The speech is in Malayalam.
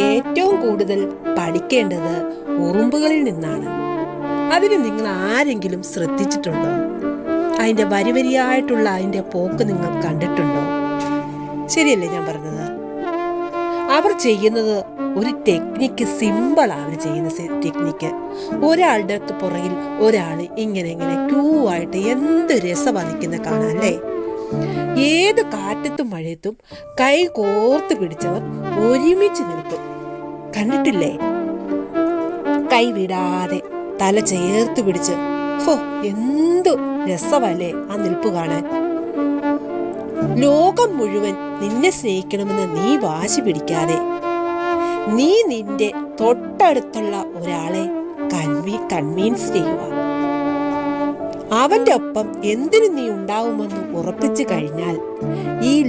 ഏറ്റവും കൂടുതൽ പഠിക്കേണ്ടത് ഉറുമ്പുകളിൽ നിന്നാണ്. അതിന് നിങ്ങൾ ആരെങ്കിലും ശ്രദ്ധിച്ചിട്ടുണ്ടോ? അതിൻ്റെ വരിവരിയായിട്ടുള്ള അതിൻ്റെ പോക്ക് നിങ്ങൾ കണ്ടിട്ടുണ്ടോ? ശരിയല്ലേ ഞാൻ പറഞ്ഞത്? അവർ ചെയ്യുന്നത് ഒരു ടെക്നിക്ക്, സിമ്പിളാണ് അവർ ചെയ്യുന്ന ടെക്നിക്ക്. ഒരാളുടെ പുറകിൽ ഒരാൾ ഇങ്ങനെ ഇങ്ങനെ ക്യൂ ആയിട്ട് എന്ത് രസമാണ് നിൽക്കുന്നത് കാണാൻ അല്ലേ? ഏത് കാറ്റത്തും മഴയത്തും കൈ കോർത്ത് പിടിച്ചവർ ഒരുമിച്ച് നിൽക്കും. കണ്ടിട്ടില്ലേ? കൈ വിടാതെ തല ചേർത്ത് പിടിച്ച്. ഹോ, എന്തു രസമല്ലേ ആ നിൽപ്പ് കാണാൻ. ലോകം മുഴുവൻ നിന്നെ സ്നേഹിക്കണമെന്ന് നീ വാശി പിടിക്കാതെ നീ നിന്റെ തൊട്ടടുത്തുള്ള ഒരാളെ കൺവീൻസ് ചെയ്യുക. അവന്റെ ഒപ്പം എന്തിനു നീ ഉണ്ടാവുമെന്ന് ഉറപ്പിച്ചു കഴിഞ്ഞാൽ ഈ